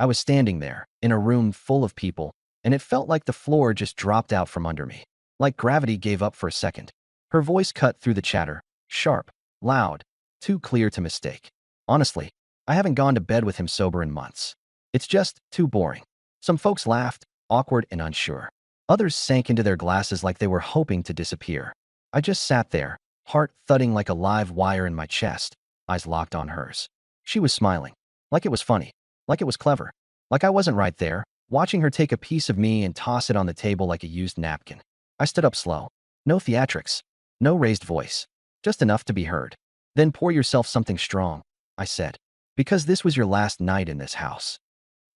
I was standing there, in a room full of people, and it felt like the floor just dropped out from under me. Like gravity gave up for a second. Her voice cut through the chatter, sharp, loud, too clear to mistake. Honestly, I haven't gone to bed with him sober in months. It's just too boring. Some folks laughed, awkward and unsure. Others sank into their glasses like they were hoping to disappear. I just sat there, heart thudding like a live wire in my chest, eyes locked on hers. She was smiling, like it was funny, like it was clever, like I wasn't right there, watching her take a piece of me and toss it on the table like a used napkin. I stood up slow. No theatrics, no raised voice, just enough to be heard. Then pour yourself something strong, I said, because this was your last night in this house.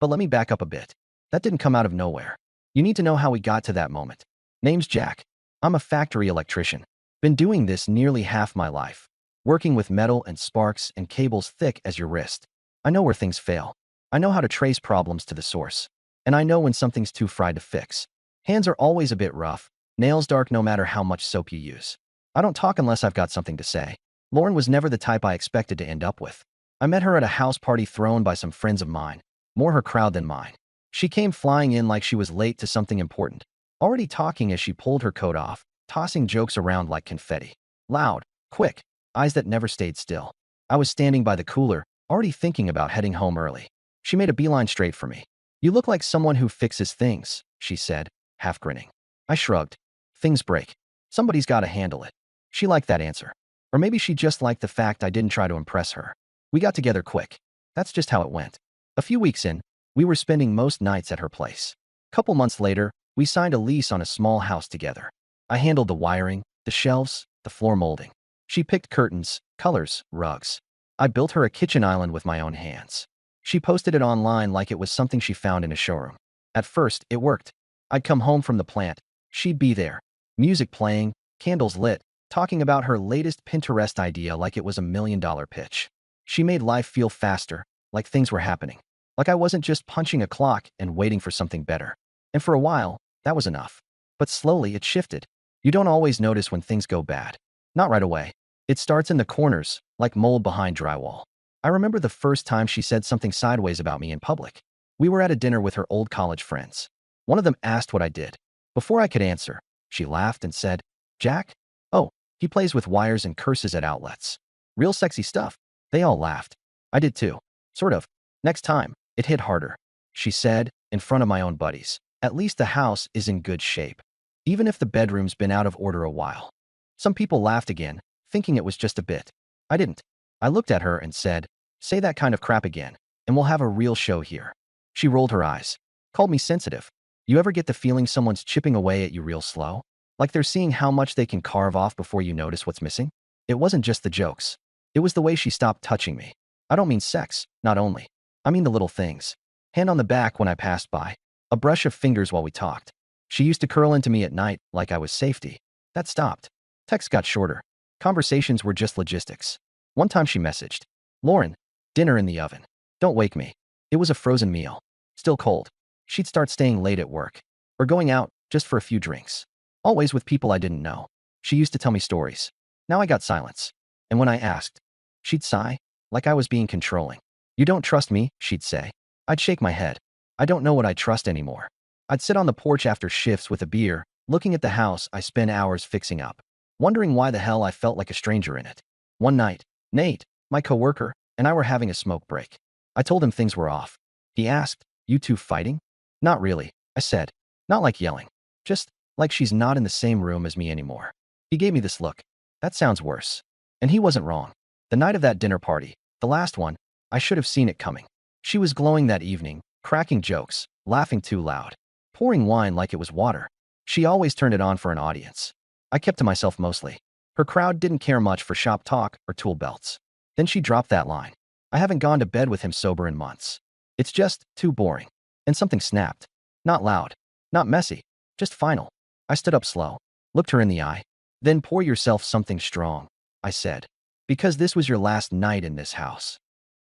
But let me back up a bit. That didn't come out of nowhere. You need to know how we got to that moment. Name's Jack. I'm a factory electrician. Been doing this nearly half my life. Working with metal and sparks and cables thick as your wrist. I know where things fail. I know how to trace problems to the source. And I know when something's too fried to fix. Hands are always a bit rough, nails dark no matter how much soap you use. I don't talk unless I've got something to say. Lauren was never the type I expected to end up with. I met her at a house party thrown by some friends of mine, more her crowd than mine. She came flying in like she was late to something important, already talking as she pulled her coat off, tossing jokes around like confetti. Loud, quick, eyes that never stayed still. I was standing by the cooler, already thinking about heading home early. She made a beeline straight for me. You look like someone who fixes things, she said, half grinning. I shrugged. Things break. Somebody's got to handle it. She liked that answer. Or maybe she just liked the fact I didn't try to impress her. We got together quick. That's just how it went. A few weeks in, we were spending most nights at her place. Couple months later, we signed a lease on a small house together. I handled the wiring, the shelves, the floor molding. She picked curtains, colors, rugs. I built her a kitchen island with my own hands. She posted it online like it was something she found in a showroom. At first, it worked. I'd come home from the plant. She'd be there. Music playing, candles lit, talking about her latest Pinterest idea like it was $1 million pitch. She made life feel faster, like things were happening. Like I wasn't just punching a clock and waiting for something better. And for a while, that was enough. But slowly it shifted. You don't always notice when things go bad. Not right away. It starts in the corners, like mold behind drywall. I remember the first time she said something sideways about me in public. We were at a dinner with her old college friends. One of them asked what I did. Before I could answer, she laughed and said, Jack? Oh, he plays with wires and curses at outlets. Real sexy stuff. They all laughed. I did too. Sort of. Next time, it hit harder. She said, in front of my own buddies. At least the house is in good shape. Even if the bedroom's been out of order a while. Some people laughed again, thinking it was just a bit. I didn't. I looked at her and said, say that kind of crap again, and we'll have a real show here. She rolled her eyes. Called me sensitive. You ever get the feeling someone's chipping away at you real slow? Like they're seeing how much they can carve off before you notice what's missing? It wasn't just the jokes. It was the way she stopped touching me. I don't mean sex, not only. I mean the little things. Hand on the back when I passed by. A brush of fingers while we talked. She used to curl into me at night like I was safety. That stopped. Texts got shorter. Conversations were just logistics. One time she messaged, Lauren, dinner in the oven. Don't wake me. It was a frozen meal. Still cold. She'd start staying late at work. Or going out, just for a few drinks. Always with people I didn't know. She used to tell me stories. Now I got silence. And when I asked, she'd sigh, like I was being controlling. You don't trust me, she'd say. I'd shake my head. I don't know what I trust anymore. I'd sit on the porch after shifts with a beer, looking at the house I spent hours fixing up, wondering why the hell I felt like a stranger in it. One night, Nate, my coworker, and I were having a smoke break. I told him things were off. He asked, you two fighting? Not really, I said. Not like yelling. Just like she's not in the same room as me anymore. He gave me this look. That sounds worse. And he wasn't wrong. The night of that dinner party, the last one, I should have seen it coming. She was glowing that evening, cracking jokes, laughing too loud, pouring wine like it was water. She always turned it on for an audience. I kept to myself mostly. Her crowd didn't care much for shop talk or tool belts. Then she dropped that line. I haven't gone to bed with him sober in months. It's just too boring. And something snapped. Not loud. Not messy. Just final. I stood up slow, looked her in the eye. Then pour yourself something strong, I said. Because this was your last night in this house.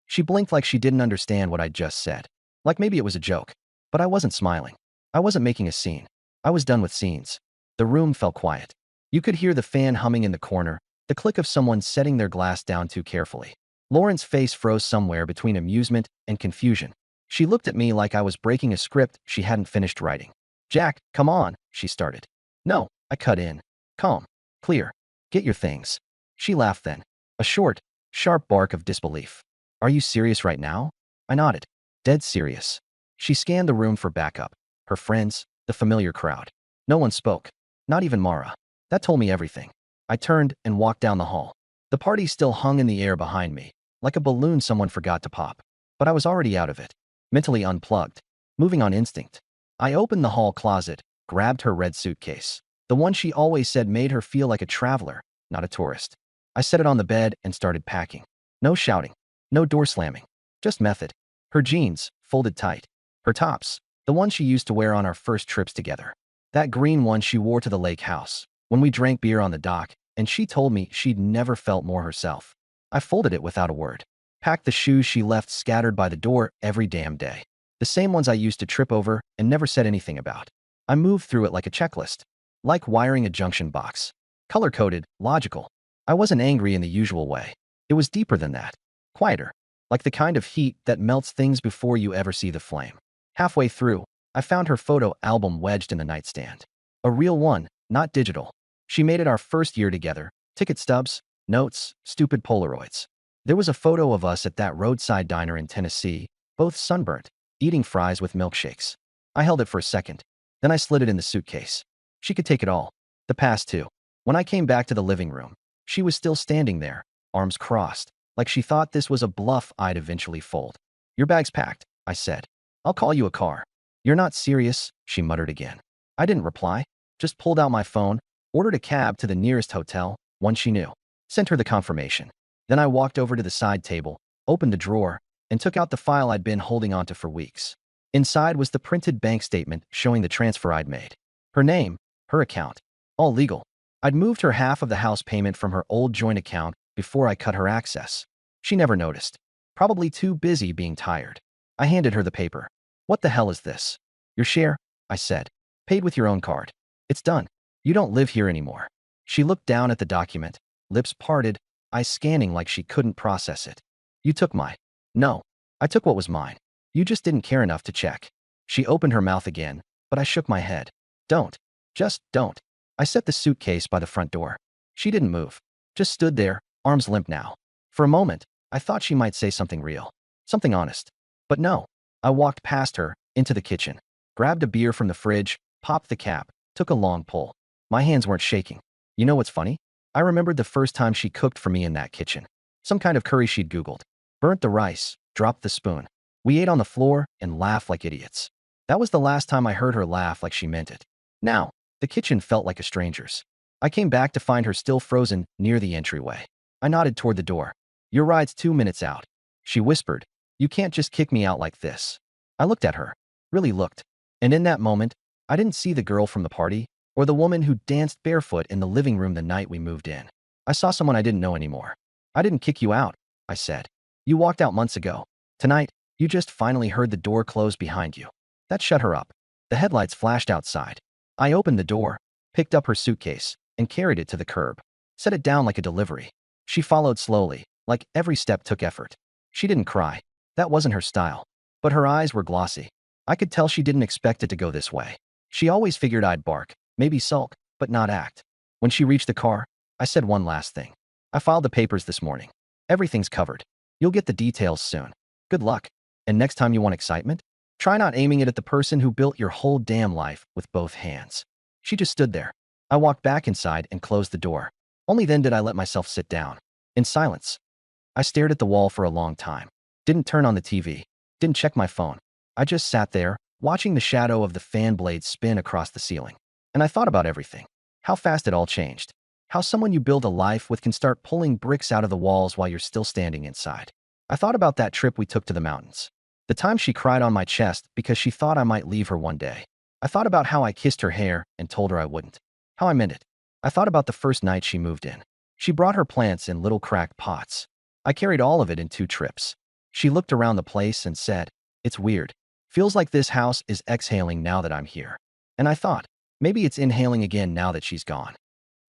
She blinked like she didn't understand what I'd just said. Like maybe it was a joke. But I wasn't smiling. I wasn't making a scene. I was done with scenes. The room fell quiet. You could hear the fan humming in the corner, the click of someone setting their glass down too carefully. Lauren's face froze somewhere between amusement and confusion. She looked at me like I was breaking a script she hadn't finished writing. Jack, come on, she started. No, I cut in. Calm. Clear. Get your things. She laughed then. A short, sharp bark of disbelief. Are you serious right now? I nodded. Dead serious. She scanned the room for backup. Her friends, the familiar crowd. No one spoke. Not even Mara. That told me everything. I turned and walked down the hall. The party still hung in the air behind me, like a balloon someone forgot to pop. But I was already out of it. Mentally unplugged. Moving on instinct. I opened the hall closet, grabbed her red suitcase. The one she always said made her feel like a traveler, not a tourist. I set it on the bed and started packing. No shouting. No door slamming. Just method. Her jeans, folded tight. Her tops, the one she used to wear on our first trips together. That green one she wore to the lake house, when we drank beer on the dock, and she told me she'd never felt more herself. I folded it without a word. Packed the shoes she left scattered by the door every damn day. The same ones I used to trip over and never said anything about. I moved through it like a checklist. Like wiring a junction box. Color-coded, logical. I wasn't angry in the usual way. It was deeper than that. Quieter. Like the kind of heat that melts things before you ever see the flame. Halfway through, I found her photo album wedged in the nightstand. A real one, not digital. She made it our first year together. Ticket stubs, notes, stupid Polaroids. There was a photo of us at that roadside diner in Tennessee, both sunburnt, eating fries with milkshakes. I held it for a second. Then I slid it in the suitcase. She could take it all. The past too. When I came back to the living room, she was still standing there, arms crossed, like she thought this was a bluff I'd eventually fold. Your bag's packed, I said. I'll call you a car. You're not serious, she muttered again. I didn't reply, just pulled out my phone, ordered a cab to the nearest hotel, one she knew. Sent her the confirmation. Then I walked over to the side table, opened the drawer, and took out the file I'd been holding onto for weeks. Inside was the printed bank statement showing the transfer I'd made. Her name, her account, all legal. I'd moved her half of the house payment from her old joint account before I cut her access. She never noticed. Probably too busy being tired. I handed her the paper. What the hell is this? Your share, I said. Paid with your own card. It's done. You don't live here anymore. She looked down at the document, lips parted, eyes scanning like she couldn't process it. You took my. No. I took what was mine. You just didn't care enough to check. She opened her mouth again, but I shook my head. Don't. Just don't. I set the suitcase by the front door. She didn't move. Just stood there, arms limp now. For a moment, I thought she might say something real. Something honest. But no. I walked past her, into the kitchen. Grabbed a beer from the fridge, popped the cap, took a long pull. My hands weren't shaking. You know what's funny? I remembered the first time she cooked for me in that kitchen. Some kind of curry she'd Googled. Burnt the rice, dropped the spoon. We ate on the floor and laughed like idiots. That was the last time I heard her laugh like she meant it. Now, the kitchen felt like a stranger's. I came back to find her still frozen near the entryway. I nodded toward the door. Your ride's 2 minutes out. She whispered. You can't just kick me out like this. I looked at her. Really looked. And in that moment, I didn't see the girl from the party or the woman who danced barefoot in the living room the night we moved in. I saw someone I didn't know anymore. I didn't kick you out, I said. You walked out months ago. Tonight, you just finally heard the door close behind you. That shut her up. The headlights flashed outside. I opened the door, picked up her suitcase, and carried it to the curb. Set it down like a delivery. She followed slowly, like every step took effort. She didn't cry. That wasn't her style. But her eyes were glossy. I could tell she didn't expect it to go this way. She always figured I'd bark, maybe sulk, but not act. When she reached the car, I said one last thing. I filed the papers this morning. Everything's covered. You'll get the details soon. Good luck. And next time you want excitement, try not aiming it at the person who built your whole damn life with both hands. She just stood there. I walked back inside and closed the door. Only then did I let myself sit down. In silence. I stared at the wall for a long time. Didn't turn on the TV. Didn't check my phone. I just sat there, watching the shadow of the fan blade spin across the ceiling. And I thought about everything. How fast it all changed. How someone you build a life with can start pulling bricks out of the walls while you're still standing inside. I thought about that trip we took to the mountains. The time she cried on my chest because she thought I might leave her one day. I thought about how I kissed her hair and told her I wouldn't. How I meant it. I thought about the first night she moved in. She brought her plants in little cracked pots. I carried all of it in 2 trips. She looked around the place and said, it's weird. Feels like this house is exhaling now that I'm here. And I thought, maybe it's inhaling again now that she's gone.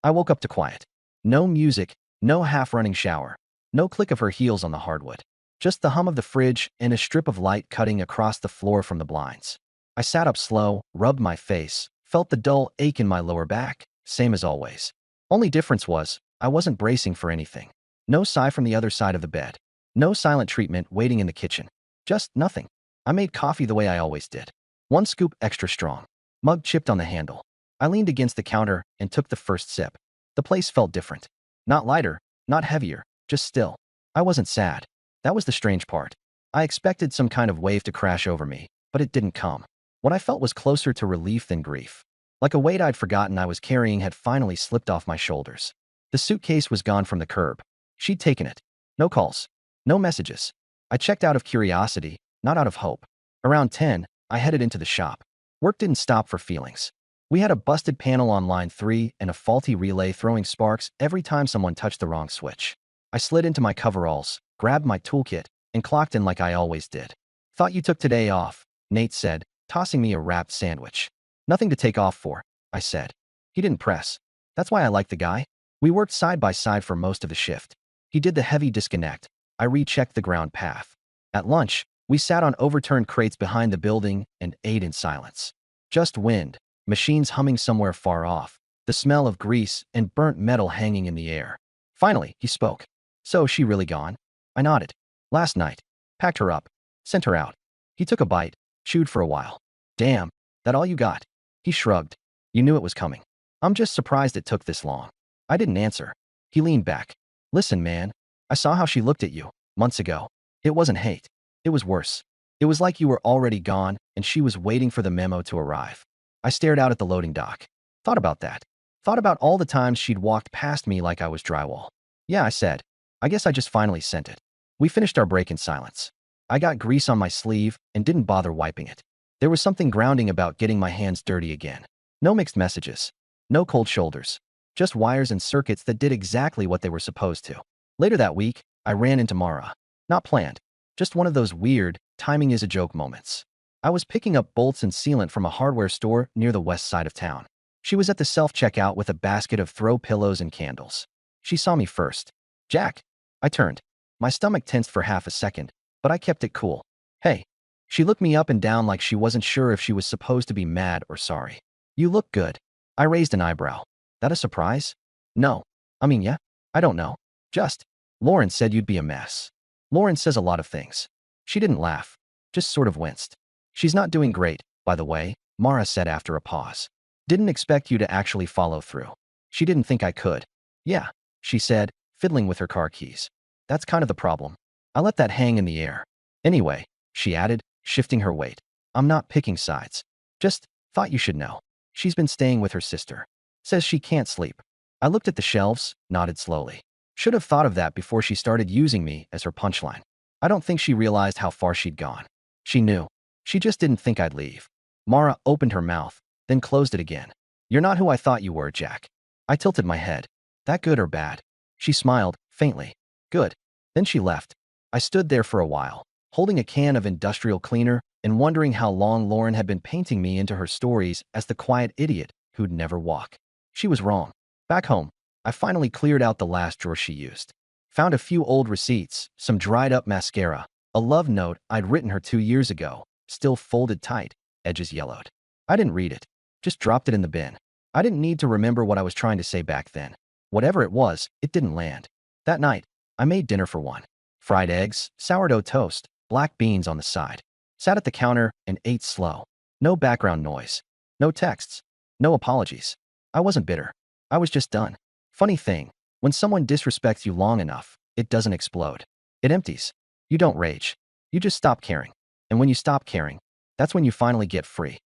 I woke up to quiet. No music, no half-running shower, no click of her heels on the hardwood. Just the hum of the fridge and a strip of light cutting across the floor from the blinds. I sat up slow, rubbed my face, felt the dull ache in my lower back, same as always. Only difference was, I wasn't bracing for anything. No sigh from the other side of the bed. No silent treatment waiting in the kitchen. Just nothing. I made coffee the way I always did. 1 scoop extra strong. Mug chipped on the handle. I leaned against the counter and took the first sip. The place felt different. Not lighter, not heavier, just still. I wasn't sad. That was the strange part. I expected some kind of wave to crash over me, but it didn't come. What I felt was closer to relief than grief. Like a weight I'd forgotten I was carrying had finally slipped off my shoulders. The suitcase was gone from the curb. She'd taken it. No calls. No messages. I checked out of curiosity, not out of hope. Around 10, I headed into the shop. Work didn't stop for feelings. We had a busted panel on line 3 and a faulty relay throwing sparks every time someone touched the wrong switch. I slid into my coveralls, grabbed my toolkit, and clocked in like I always did. "Thought you took today off," Nate said, tossing me a wrapped sandwich. "Nothing to take off for," I said. He didn't press. That's why I liked the guy. We worked side by side for most of the shift. He did the heavy disconnect. I rechecked the ground path. At lunch, we sat on overturned crates behind the building and ate in silence. Just wind, machines humming somewhere far off, the smell of grease and burnt metal hanging in the air. Finally, he spoke. "So, she really gone?" I nodded. "Last night. Packed her up. Sent her out." He took a bite, chewed for a while. "Damn, that all you got?" He shrugged. "You knew it was coming." "I'm just surprised it took this long." I didn't answer. He leaned back. "Listen, man, I saw how she looked at you, months ago. It wasn't hate. It was worse. It was like you were already gone and she was waiting for the memo to arrive." I stared out at the loading dock. Thought about that. Thought about all the times she'd walked past me like I was drywall. "Yeah," I said. "I guess I just finally sent it." We finished our break in silence. I got grease on my sleeve and didn't bother wiping it. There was something grounding about getting my hands dirty again. No mixed messages. No cold shoulders. Just wires and circuits that did exactly what they were supposed to. Later that week, I ran into Mara. Not planned. Just one of those weird, timing is a joke moments. I was picking up bolts and sealant from a hardware store near the west side of town. She was at the self-checkout with a basket of throw pillows and candles. She saw me first. "Jack." I turned. My stomach tensed for half a second, but I kept it cool. "Hey." She looked me up and down like she wasn't sure if she was supposed to be mad or sorry. "You look good." I raised an eyebrow. "That a surprise?" "No. I mean, yeah. I don't know. Just, Lauren said you'd be a mess." "Lauren says a lot of things." She didn't laugh. Just sort of winced. "She's not doing great, by the way," Mara said after a pause. "Didn't expect you to actually follow through." She didn't think I could. "Yeah," she said, fiddling with her car keys. "That's kind of the problem. I let that hang in the air. Anyway," she added, shifting her weight, "I'm not picking sides. Just thought you should know. She's been staying with her sister. Says she can't sleep." I looked at the shelves, nodded slowly. Should have thought of that before she started using me as her punchline. I don't think she realized how far she'd gone. She knew. She just didn't think I'd leave. Mara opened her mouth, then closed it again. "You're not who I thought you were, Jack." I tilted my head. "That good or bad?" She smiled, faintly. "Good." Then she left. I stood there for a while, holding a can of industrial cleaner and wondering how long Lauren had been painting me into her stories as the quiet idiot who'd never walk. She was wrong. Back home, I finally cleared out the last drawer she used. Found a few old receipts, some dried-up mascara, a love note I'd written her 2 years ago, still folded tight, edges yellowed. I didn't read it. Just dropped it in the bin. I didn't need to remember what I was trying to say back then. Whatever it was, it didn't land. That night, I made dinner for one. Fried eggs, sourdough toast, black beans on the side. Sat at the counter and ate slow. No background noise. No texts. No apologies. I wasn't bitter. I was just done. Funny thing, when someone disrespects you long enough, it doesn't explode. It empties. You don't rage. You just stop caring. And when you stop caring, that's when you finally get free.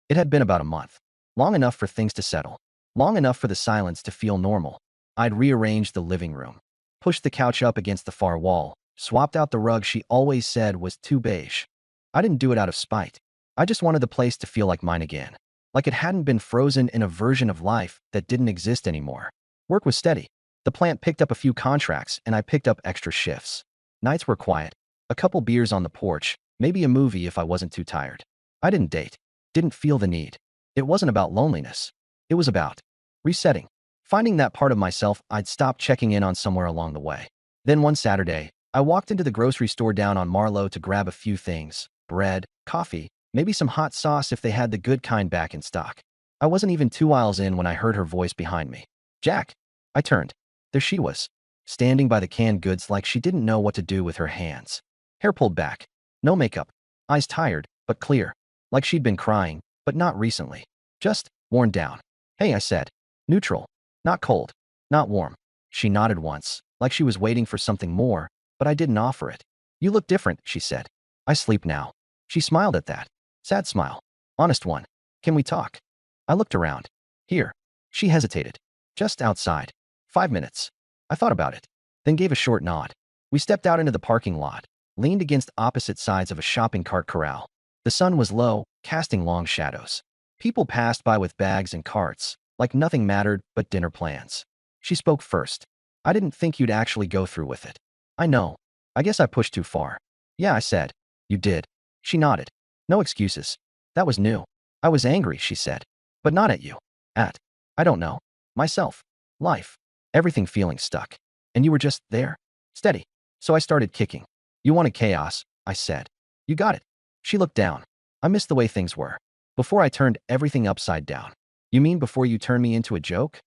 It had been about a month. Long enough for things to settle. Long enough for the silence to feel normal. I'd rearranged the living room. Pushed the couch up against the far wall. Swapped out the rug she always said was too beige. I didn't do it out of spite. I just wanted the place to feel like mine again. Like it hadn't been frozen in a version of life that didn't exist anymore. Work was steady. The plant picked up a few contracts and I picked up extra shifts. Nights were quiet. A couple beers on the porch, maybe a movie if I wasn't too tired. I didn't date. Didn't feel the need. It wasn't about loneliness. It was about resetting. Finding that part of myself I'd stopped checking in on somewhere along the way. Then one Saturday, I walked into the grocery store down on Marlowe to grab a few things: bread, coffee, maybe some hot sauce if they had the good kind back in stock. I wasn't even 2 aisles in when I heard her voice behind me. Jack! I turned. There she was, standing by the canned goods like she didn't know what to do with her hands. Hair pulled back. No makeup. Eyes tired, but clear. Like she'd been crying, but not recently. Just worn down. Hey, I said. Neutral. Not cold. Not warm. She nodded once, like she was waiting for something more, but I didn't offer it. You look different, she said. I sleep now. She smiled at that. Sad smile. Honest one. Can we talk? I looked around. Here. She hesitated. Just outside. 5 minutes. I thought about it, then gave a short nod. We stepped out into the parking lot, leaned against opposite sides of a shopping cart corral. The sun was low, casting long shadows. People passed by with bags and carts, like nothing mattered but dinner plans. She spoke first. I didn't think you'd actually go through with it. I know. I guess I pushed too far. Yeah, I said. You did. She nodded. No excuses. That was new. I was angry, she said. But not at you. At, I don't know. Myself. Life. Everything feeling stuck. And you were just there. Steady. So I started kicking. You wanted chaos, I said. You got it. She looked down. I missed the way things were. Before I turned everything upside down. You mean before you turned me into a joke?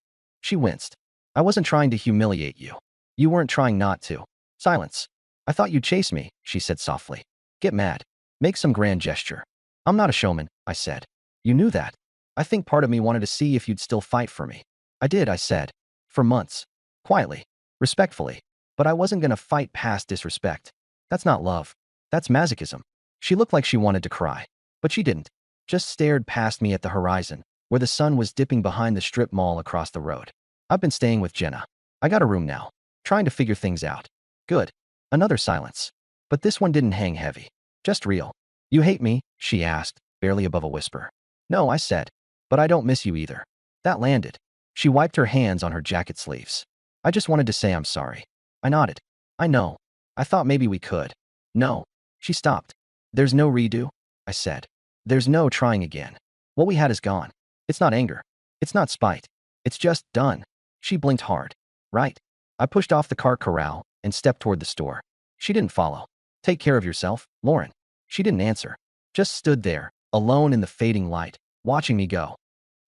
She winced. I wasn't trying to humiliate you. You weren't trying not to. Silence. I thought you'd chase me, she said softly. Get mad. Make some grand gesture. I'm not a showman, I said. You knew that. I think part of me wanted to see if you'd still fight for me. I did, I said. For months. Quietly. Respectfully. But I wasn't gonna fight past disrespect. That's not love. That's masochism. She looked like she wanted to cry. But she didn't. Just stared past me at the horizon, where the sun was dipping behind the strip mall across the road. I've been staying with Jenna. I got a room now. Trying to figure things out. Good. Another silence. But this one didn't hang heavy. Just real. You hate me? She asked, barely above a whisper. No, I said. But I don't miss you either. That landed. She wiped her hands on her jacket sleeves. I just wanted to say I'm sorry. I nodded. I know. I thought maybe we could. No. She stopped. There's no redo, I said. There's no trying again. What we had is gone. It's not anger. It's not spite. It's just done. She blinked hard. Right. I pushed off the cart corral and stepped toward the store. She didn't follow. Take care of yourself, Lauren. She didn't answer. Just stood there, alone in the fading light, watching me go.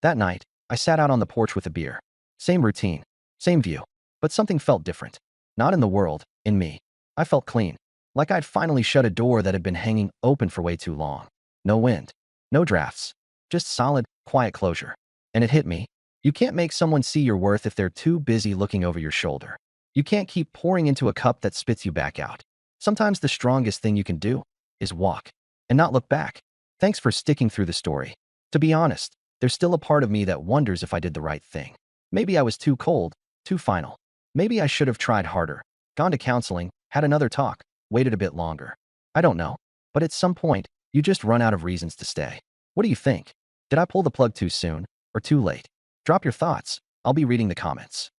That night, I sat out on the porch with a beer. Same routine. Same view. But something felt different. Not in the world, in me. I felt clean. Like I'd finally shut a door that had been hanging open for way too long. No wind. No drafts. Just solid, quiet closure. And it hit me. You can't make someone see your worth if they're too busy looking over your shoulder. You can't keep pouring into a cup that spits you back out. Sometimes the strongest thing you can do is walk and not look back. Thanks for sticking through the story. To be honest, there's still a part of me that wonders if I did the right thing. Maybe I was too cold, too final. Maybe I should have tried harder, gone to counseling, had another talk, waited a bit longer. I don't know. But at some point, you just run out of reasons to stay. What do you think? Did I pull the plug too soon or too late? Drop your thoughts. I'll be reading the comments.